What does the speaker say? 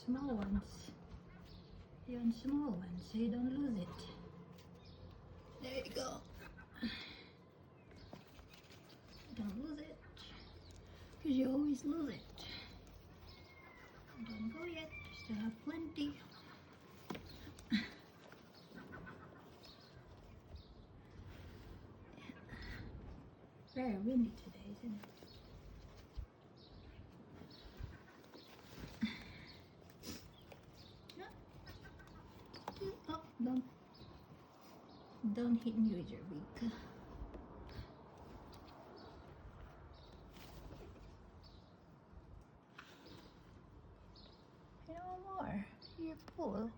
Small ones. Even small ones, so you don't lose it. There you go. Don't lose it, because you always lose it. Don't go yet, still have plenty. Very windy today, isn't it? Oh, don't hit me with your beak. No more. You're full.